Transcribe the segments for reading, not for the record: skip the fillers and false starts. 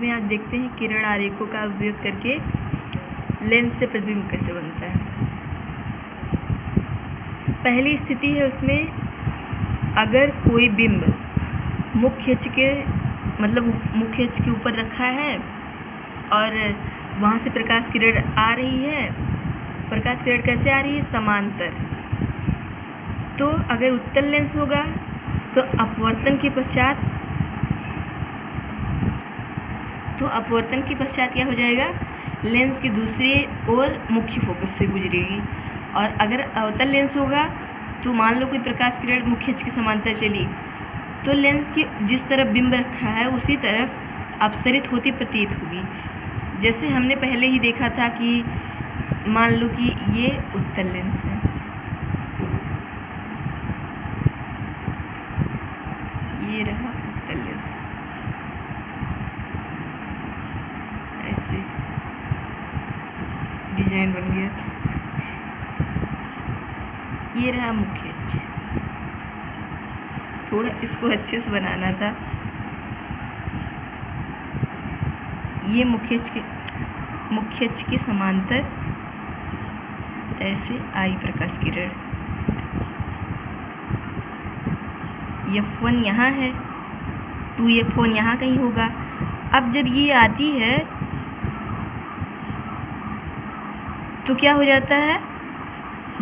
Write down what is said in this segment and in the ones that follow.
में आज देखते हैं किरण आरेखों का उपयोग करके लेंस से प्रतिबिंब कैसे बनता है। पहली स्थिति है, उसमें अगर कोई बिंब मुख्य अक्ष के ऊपर रखा है और वहाँ से प्रकाश किरण आ रही है। प्रकाश किरण कैसे आ रही है? समांतर। तो अगर उत्तल लेंस होगा तो अपवर्तन के पश्चात क्या हो जाएगा? लेंस की दूसरी ओर मुख्य फोकस से गुजरेगी। और अगर अवतल लेंस होगा तो मान लो कोई प्रकाश किरण मुख्य अक्ष के समांतर चली तो लेंस की जिस तरफ बिंब रखा है उसी तरफ अपसरित होती प्रतीत होगी। जैसे हमने पहले ही देखा था कि मान लो कि ये उत्तल लेंस है, ये रहा उत्तल लेंस, ऐसे डिजाइन बन गया था। ये रहा मुख्य अक्ष, थोड़ा इसको अच्छे से बनाना था। ये मुख्य अक्ष के समांतर ऐसे आई प्रकाश किरण। F1 यहाँ है, 2F1 यहाँ कहीं होगा। अब जब ये आती है तो क्या हो जाता है?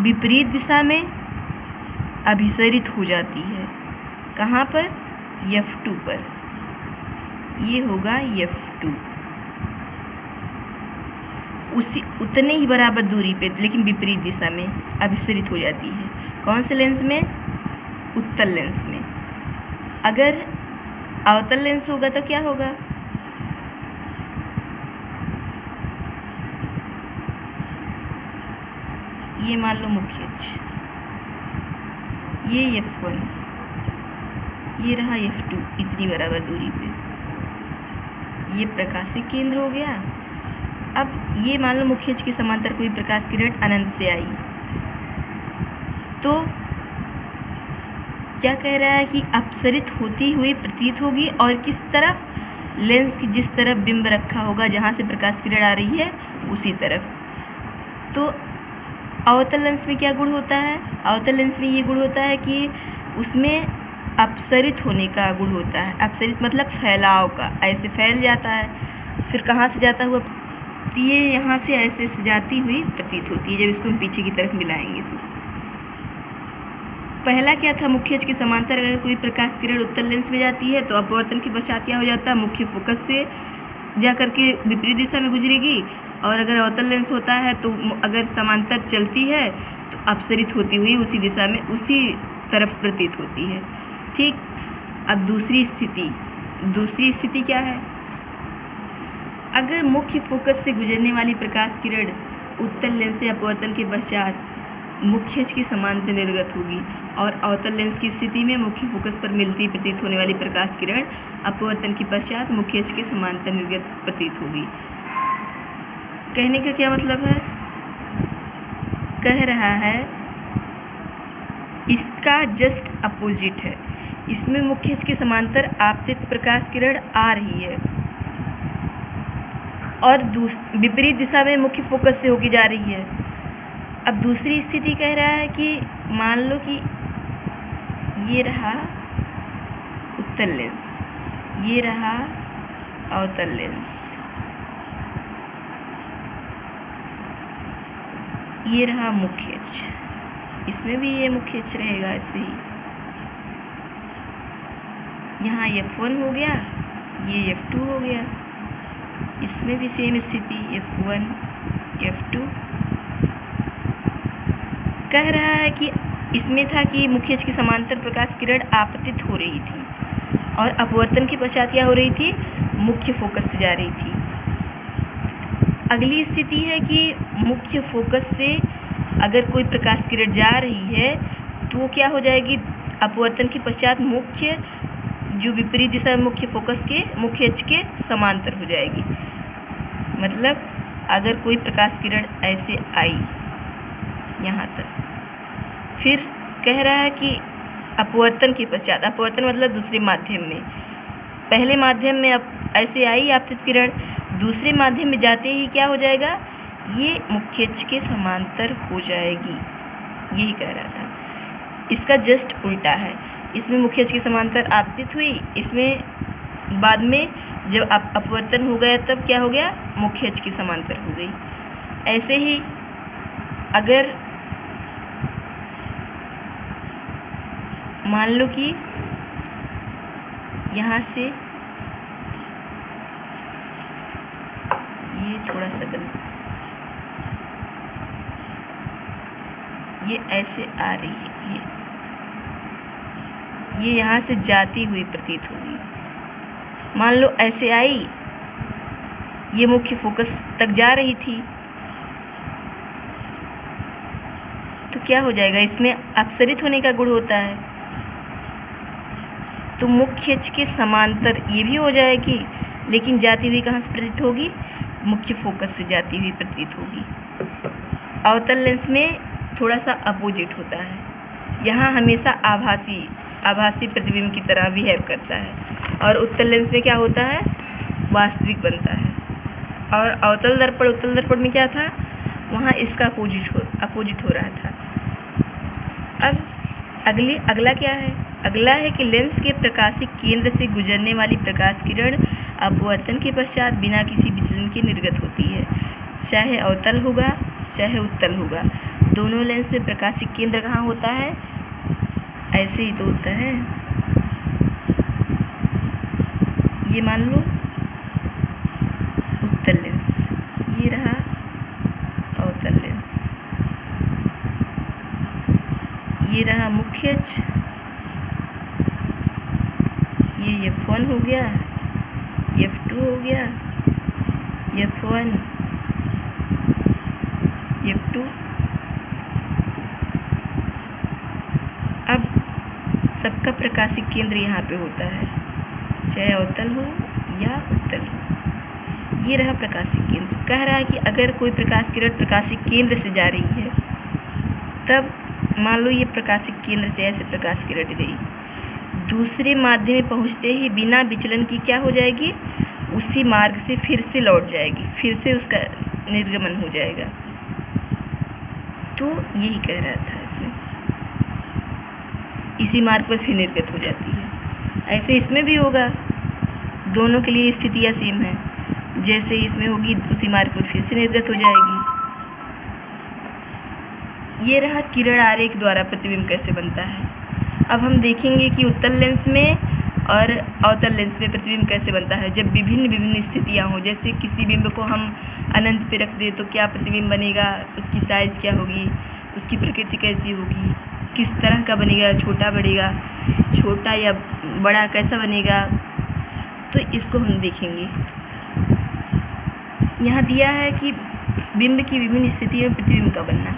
विपरीत दिशा में अभिसरित हो जाती है। कहाँ पर? F2 पर। ये होगा F2, उतने ही बराबर दूरी पे लेकिन विपरीत दिशा में अभिसरित हो जाती है। कौन से लेंस में? उत्तल लेंस में। अगर अवतल लेंस होगा तो क्या होगा? ये मान लो मुख्य अक्ष, ये F1, ये रहा F2, इतनी बराबर दूरी पे। ये प्रकाशिक केंद्र हो गया। अब ये मान लो मुख्य अक्ष के समांतर कोई प्रकाश किरण अनंत से आई तो क्या कह रहा है कि अपसरित होती हुई प्रतीत होगी। और किस तरफ? लेंस की जिस तरफ बिंब रखा होगा, जहाँ से प्रकाश किरण आ रही है उसी तरफ। तो अवतल लेंस में क्या गुण होता है? अवतल लेंस में ये गुण होता है कि उसमें अपसरित होने का गुण होता है। अपसरित मतलब फैलाव का, ऐसे फैल जाता है। फिर कहाँ से जाता हुआ? तो ये यहाँ से ऐसे जाती हुई प्रतीत होती है जब इसको हम पीछे की तरफ मिलाएंगे तो। पहला क्या था? मुख्य अक्ष के समांतर अगर कोई प्रकाश किरण उत्तल लेंस में जाती है तो अपवर्तन के पश्चात क्या हो जाता है? मुख्य फोकस से जा करके विपरीत दिशा में गुजरेगी। और अगर अवतल लेंस होता है तो अगर समांतर चलती है तो अपसरित होती हुई उसी दिशा में उसी तरफ प्रतीत होती है। ठीक। अब दूसरी स्थिति क्या है? अगर मुख्य फोकस से गुजरने वाली प्रकाश किरण उत्तल लेंस से अपवर्तन के पश्चात मुख्य अक्ष के समांतर निर्गत होगी और अवतल लेंस की स्थिति में मुख्य फोकस पर मिलती प्रतीत होने वाली प्रकाश किरण अपवर्तन के पश्चात मुख्य अक्ष के समांतर निर्गत प्रतीत होगी। कहने का क्या मतलब है? कह रहा है इसका जस्ट अपोजिट है। इसमें मुख्य अक्ष के समांतर आपतित प्रकाश किरण आ रही है और विपरीत दिशा में मुख्य फोकस से होकर जा रही है। अब दूसरी स्थिति कह रहा है कि मान लो कि ये रहा उत्तल लेंस, ये रहा अवतल लेंस, ये रहा मुख्य अक्ष। इसमें भी ये मुख्य अक्ष रहेगा ऐसे ही। यहाँ F1 हो गया, ये F2 हो गया। इसमें भी सेम स्थिति, F1 F2। कह रहा है कि इसमें था कि मुख्य अक्ष की समांतर प्रकाश किरण आपतित हो रही थी और अपवर्तन के पश्चात क्या हो रही थी? मुख्य फोकस से जा रही थी। अगली स्थिति है कि मुख्य फोकस से अगर कोई प्रकाश किरण जा रही है तो वो क्या हो जाएगी? अपवर्तन के पश्चात मुख्य जो विपरीत दिशा में मुख्य अक्ष के समांतर हो जाएगी। मतलब अगर कोई प्रकाश किरण ऐसे आई यहाँ तक, फिर कह रहा है कि अपवर्तन के पश्चात, अपवर्तन मतलब दूसरे माध्यम में, पहले माध्यम में अब ऐसे आई आपतित किरण, दूसरे माध्यम में जाते ही क्या हो जाएगा, ये मुख्य अक्ष के समांतर हो जाएगी, यही कह रहा था। इसका जस्ट उल्टा है, इसमें मुख्य अक्ष के समांतर आपतित हुई, इसमें बाद में जब अपवर्तन हो गया तब क्या हो गया, मुख्य अक्ष की समांतर हो गई। ऐसे ही अगर मान लो कि यहाँ से ये थोड़ा सा गलत, ये ऐसे आ रही है, ये यहाँ से जाती हुई प्रतीत होगी। मान लो ऐसे आई, ये मुख्य फोकस तक जा रही थी, तो क्या हो जाएगा, इसमें अपसरित होने का गुण होता है, तो मुख्य अक्ष के समांतर ये भी हो जाएगी, लेकिन जाती हुई कहाँ से प्रतीत होगी, मुख्य फोकस से जाती हुई प्रतीत होगी। अवतल लेंस में थोड़ा सा अपोजिट होता है, यहाँ हमेशा आभासी प्रतिबिंब की तरह बिहेव करता है, और उत्तल लेंस में क्या होता है, वास्तविक बनता है। और उत्तल दर्पण में क्या था, वहाँ इसका अपोजिट हो रहा था। अब अगला क्या है, अगला है कि लेंस के प्रकाशिक केंद्र से गुजरने वाली प्रकाश किरण अपवर्तन के पश्चात बिना किसी विचलन के निर्गत होती है, चाहे अवतल होगा चाहे उत्तल होगा। दोनों लेंस में प्रकाशिक केंद्र कहाँ होता है, ऐसे ही तो होता है, ये मान लो उत्तल लेंस, ये रहा अवतल लेंस, ये रहा मुख्य अक्ष, ये F1 हो गया, F2 हो गया, F1 F2। अब सबका प्रकाशिक केंद्र यहाँ पे होता है, चाहे अवतल हो या उत्तल हो। ये रहा प्रकाशिक केंद्र। कह रहा है कि अगर कोई प्रकाश किरण प्रकाशिक केंद्र से जा रही है, तब मान लो ये प्रकाशिक केंद्र से ऐसे प्रकाश किरण गई, दूसरे माध्यम में पहुँचते ही बिना विचलन की क्या हो जाएगी, उसी मार्ग से फिर से लौट जाएगी, फिर से उसका निर्गमन हो जाएगा। तो यही कह रहा था इसमें, इसी मार्ग पर फिर निर्गत हो जाती है। ऐसे इसमें भी होगा, दोनों के लिए स्थितियाँ सेम है, जैसे इसमें होगी उसी मार्ग पर फिर से निर्गत हो जाएगी। ये रहा किरण आरेख द्वारा प्रतिबिंब कैसे बनता है। अब हम देखेंगे कि उत्तल लेंस में और अवतल लेंस में प्रतिबिंब कैसे बनता है। जब विभिन्न स्थितियाँ हों, जैसे किसी बिंब को हम अनंत पे रख दें तो क्या प्रतिबिंब बनेगा, उसकी साइज़ क्या होगी, उसकी प्रकृति कैसी होगी, किस तरह का बनेगा, छोटा बढ़ेगा, छोटा या बड़ा कैसा बनेगा, तो इसको हम देखेंगे। यहाँ दिया है कि बिंब की विभिन्न स्थितियों में प्रतिबिंब का बनना।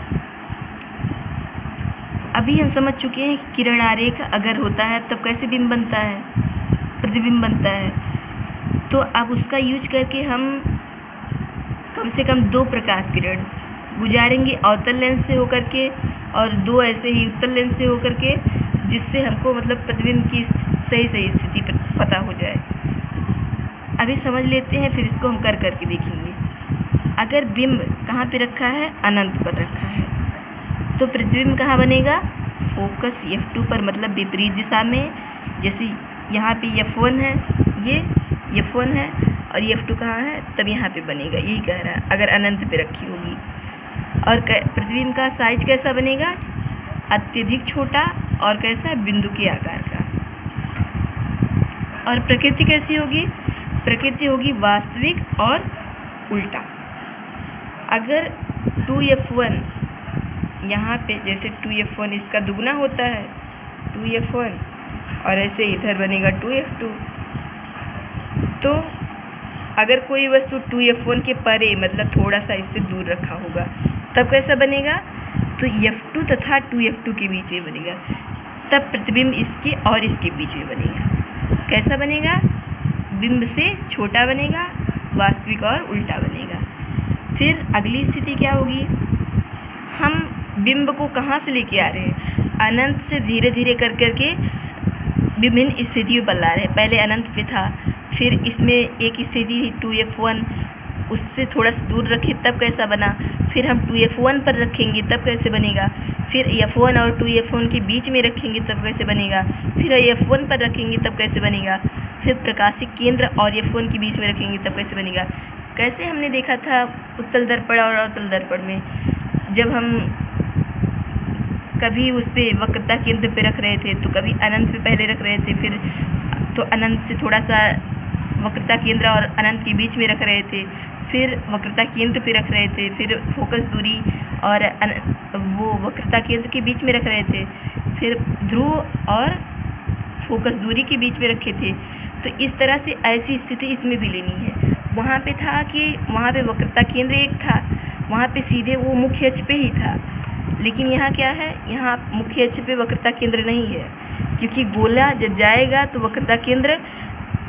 अभी हम समझ चुके हैं कि किरण आरेख अगर होता है तब कैसे बिंब बनता है, प्रतिबिंब बनता है। तो अब उसका यूज करके हम कम से कम 2 प्रकाश किरण गुजारेंगे अवतल लेंस से होकर के, और 2 ऐसे ही उत्तल लेंस से होकर के, जिससे हमको मतलब प्रतिबिंब की सही स्थिति पता हो जाए। अभी समझ लेते हैं, फिर इसको हम कर करके देखेंगे। अगर बिंब कहाँ पे रखा है, अनंत पर रखा है, तो प्रतिबिंब कहाँ बनेगा, फोकस F2 पर, मतलब विपरीत दिशा में। जैसे यहाँ पे F1 है, ये F1 है और F2 कहाँ है, तब यहाँ पे बनेगा, यही कह रहा है अगर अनंत पे रखी होगी। और प्रतिबिंब का साइज कैसा बनेगा, अत्यधिक छोटा और कैसा, बिंदु के आकार का। और प्रकृति कैसी होगी, प्रकृति होगी वास्तविक और उल्टा। अगर 2F1 यहाँ पे, जैसे 2F1 इसका दुगना होता है 2F1, और ऐसे इधर बनेगा 2F2। तो अगर कोई वस्तु 2F1 के परे, मतलब थोड़ा सा इससे दूर रखा होगा, तब कैसा बनेगा, तो F2 तथा 2F2 के बीच में बनेगा, तब प्रतिबिंब इसके और इसके बीच में बनेगा। कैसा बनेगा, बिंब से छोटा बनेगा, वास्तविक और उल्टा बनेगा। फिर अगली स्थिति क्या होगी, हम बिंब को कहाँ से लेके आ रहे हैं, अनंत से धीरे धीरे कर करके विभिन्न स्थितियों पर ला रहे हैं। पहले अनंत पे था, फिर इसमें एक स्थिति थी 2f1, उससे थोड़ा सा दूर रखे तब कैसा बना, फिर हम 2f1 पर रखेंगे तब कैसे बनेगा, फिर f1 और 2f1 के बीच में रखेंगे तब कैसे बनेगा, फिर f1 पर रखेंगे तब कैसे बनेगा, फिर प्रकाशिक केंद्र और f1 के बीच में रखेंगे तब कैसे बनेगा। कैसे हमने देखा था उत्तल दर्पण और अवतल दर्पण में, जब हम कभी उस पर वक्रता केंद्र पे रख रहे थे तो कभी अनंत पे पहले रख रहे थे, फिर तो अनंत से थोड़ा सा वक्रता केंद्र और अनंत के बीच में रख रहे थे, फिर वक्रता केंद्र पे रख रहे थे, फिर फोकस दूरी और वो वक्रता केंद्र के बीच में रख रहे थे, फिर ध्रुव और फोकस दूरी के बीच में रखे थे। तो इस तरह से ऐसी स्थिति इसमें भी लेनी है। वहाँ पे था कि वहाँ पे वक्रता केंद्र एक था, वहाँ पे सीधे वो मुख्य अक्ष पे ही था, लेकिन यहाँ क्या है, यहाँ मुख्य अक्ष पे वक्रता केंद्र नहीं है, क्योंकि गोला जब जाएगा तो वक्रता केंद्र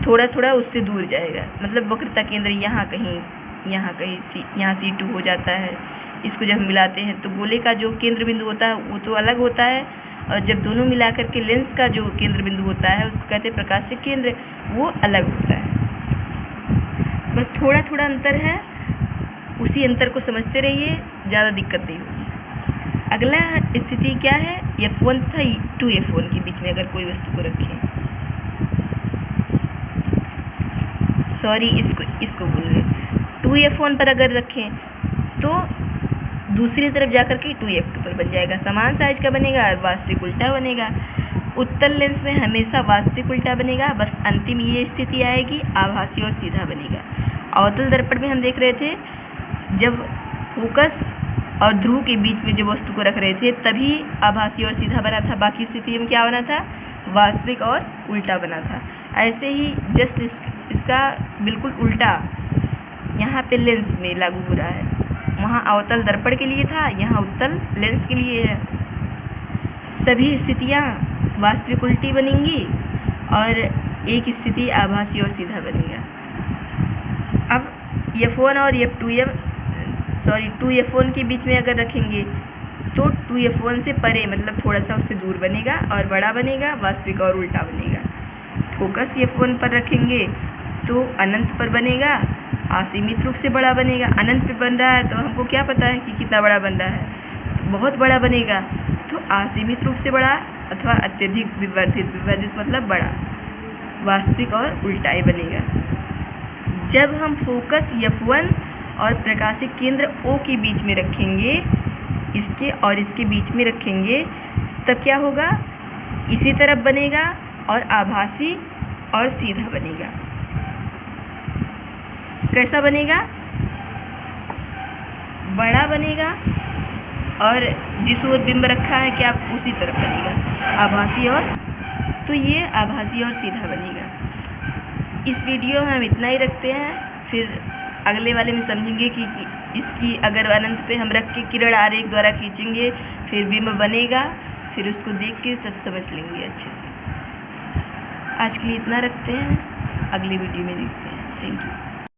थोड़ा थोड़ा उससे दूर जाएगा। मतलब वक्रता केंद्र यहाँ कहीं यहाँ C2 हो जाता है। इसको जब हम मिलाते हैं तो गोले का जो केंद्र बिंदु होता है वो तो अलग होता है, और जब दोनों मिलाकर के लेंस का जो केंद्र बिंदु होता है उसको कहते हैं प्रकाशिक केंद्र, वो अलग होता है। बस थोड़ा थोड़ा अंतर है, उसी अंतर को समझते रहिए, ज़्यादा दिक्कत नहीं होगी। अगला स्थिति क्या है, f1 तथा 2f1 के बीच में अगर कोई वस्तु को रखें, सॉरी इसको भूल गए, 2f1 पर अगर रखें तो दूसरी तरफ जाकर के 2f2 पर बन जाएगा, समान साइज का बनेगा और वास्तविक उल्टा बनेगा। उत्तल लेंस में हमेशा वास्तविक उल्टा बनेगा, बस अंतिम ये स्थिति आएगी, आभासी और सीधा बनेगा। अवतल दर्पण में हम देख रहे थे जब फोकस और ध्रुव के बीच में जब वस्तु को रख रहे थे तभी आभासी और सीधा बना था, बाकी स्थिति में क्या बना था, वास्तविक और उल्टा बना था। ऐसे ही जस्ट इसका बिल्कुल उल्टा यहाँ पे लेंस में लागू हो रहा है। वहाँ अवतल दर्पण के लिए था, यहाँ उत्तल लेंस के लिए है। सभी स्थितियाँ वास्तविक उल्टी बनेंगी और एक स्थिति आभासी और सीधा बनेगा। अब f1 और f2 के बीच में अगर रखेंगे तो 2f1 से परे, मतलब थोड़ा सा उससे दूर बनेगा और बड़ा बनेगा, वास्तविक और उल्टा बनेगा। फोकस f1 पर रखेंगे तो अनंत पर बनेगा, असीमित रूप से बड़ा बनेगा। अनंत पे बन रहा है तो हमको क्या पता है कि कितना बड़ा बन रहा है, तो बहुत बड़ा बनेगा। तो असीमित रूप से बड़ा अथवा अत्यधिक विवर्धित मतलब बड़ा, वास्तविक और उल्टा ही बनेगा। जब हम फोकस f1 और प्रकाशिक केंद्र O के बीच में रखेंगे, इसके और इसके बीच में रखेंगे, तब क्या होगा, इसी तरफ बनेगा और आभासी और सीधा बनेगा। कैसा बनेगा, बड़ा बनेगा और जिस ओर बिंब रखा है क्या उसी तरफ बनेगा, आभासी और, तो ये आभासी और सीधा बनेगा। इस वीडियो में हम इतना ही रखते हैं, फिर अगले वाले में समझेंगे कि इसकी अगर अनंत पे हम रख के किरण आरेख द्वारा खींचेंगे फिर बिंब बनेगा, फिर उसको देख के तब समझ लेंगे अच्छे से। आज के लिए इतना रखते हैं, अगली वीडियो में देखते हैं। Thank you.